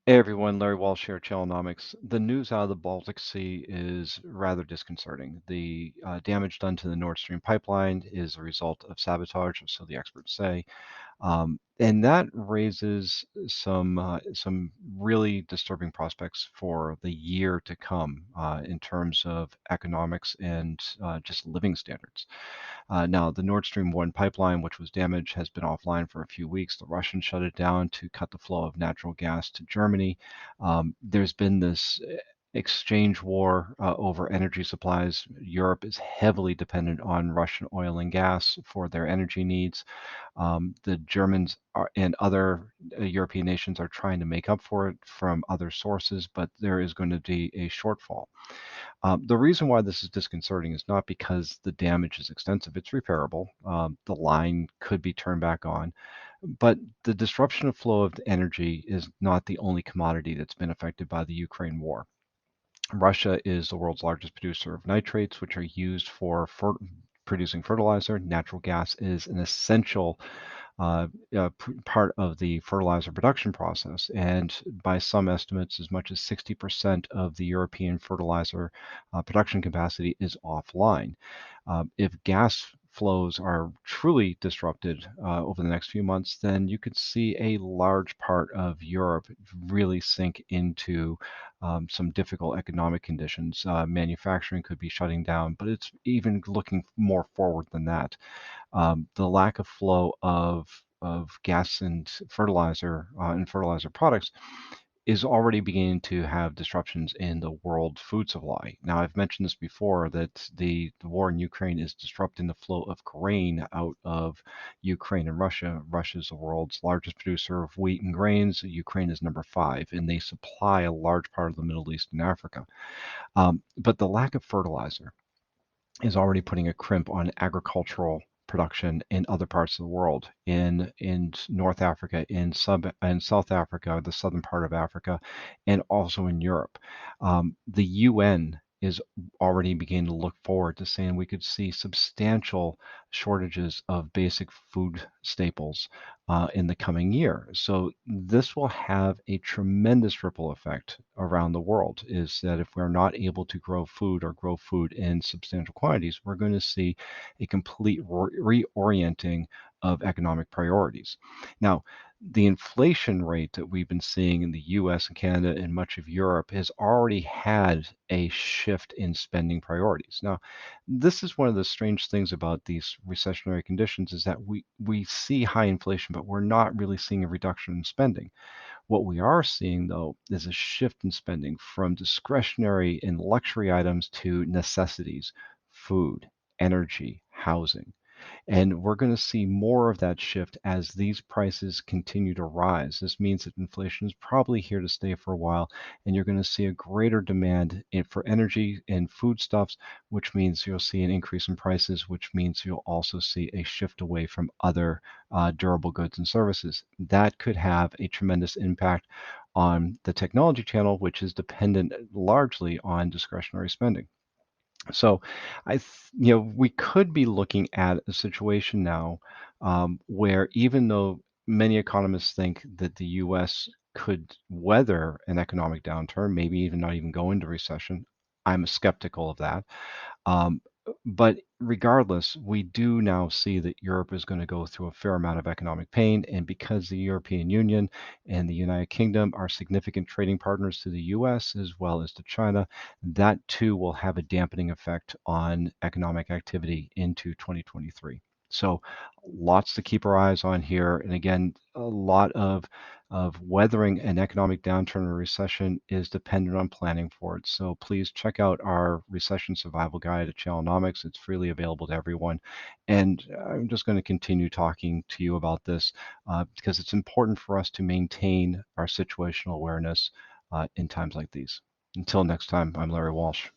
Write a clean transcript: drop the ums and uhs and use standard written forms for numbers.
Hey everyone, Larry Walsh here, Challenomics. The news out of the Baltic Sea is rather disconcerting. The damage done to the Nord Stream pipeline is a result of sabotage, so the experts say, and that raises some really disturbing prospects for the year to come in terms of economics and just living standards. Now, the Nord Stream 1 pipeline, which was damaged, has been offline for a few weeks. The Russians shut it down to cut the flow of natural gas to Germany. There's been this exchange war over energy supplies. Europe is heavily dependent on Russian oil and gas for their energy needs. The Germans and other European nations are trying to make up for it from other sources, but there is going to be a shortfall. The reason why this is disconcerting is not because the damage is extensive, it's repairable. The line could be turned back on, but the disruption of flow of energy is not the only commodity that's been affected by the Ukraine war. Russia is the world's largest producer of nitrates, which are used for producing fertilizer. Natural gas is an essential part of the fertilizer production process. And by some estimates, as much as 60% of the European fertilizer production capacity is offline. If gas flows are truly disrupted over the next few months, then you could see a large part of Europe really sink into some difficult economic conditions. Manufacturing could be shutting down, but it's even looking more forward than that. The lack of flow of gas and fertilizer products is already beginning to have disruptions in the world food supply. Now, I've mentioned this before that the war in Ukraine is disrupting the flow of grain out of Ukraine and Russia. Russia is the world's largest producer of wheat and grains. Ukraine is number five, and they supply a large part of the Middle East and Africa. But the lack of fertilizer is already putting a crimp on agricultural production in other parts of the world, in North Africa, in South Africa, the southern part of Africa, and also in Europe. The UN is already beginning to look forward to saying we could see substantial shortages of basic food staples in the coming year. So this will have a tremendous ripple effect around the world. Is that if we're not able to grow food or grow food in substantial quantities, we're going to see a complete reorienting of economic priorities. Now, the inflation rate that we've been seeing in the US and Canada and much of Europe has already had a shift in spending priorities. Now, this is one of the strange things about these recessionary conditions is that we see high inflation, but we're not really seeing a reduction in spending. What we are seeing, though, is a shift in spending from discretionary and luxury items to necessities, food, energy, housing. And we're going to see more of that shift as these prices continue to rise. This means that inflation is probably here to stay for a while, and you're going to see a greater demand for energy and foodstuffs, which means you'll see an increase in prices, which means you'll also see a shift away from other durable goods and services. That could have a tremendous impact on the technology channel, which is dependent largely on discretionary spending. So, we could be looking at a situation now where even though many economists think that the U.S. could weather an economic downturn, maybe even not even go into recession, I'm skeptical of that. Um, but regardless, we do now see that Europe is going to go through a fair amount of economic pain. And because the European Union and the United Kingdom are significant trading partners to the US as well as to China, that too will have a dampening effect on economic activity into 2023. So lots to keep our eyes on here. And again, a lot of weathering an economic downturn or recession is dependent on planning for it. So please check out our recession survival guide at Challenomics. It's freely available to everyone. And I'm just going to continue talking to you about this because it's important for us to maintain our situational awareness in times like these. Until next time, I'm Larry Walsh.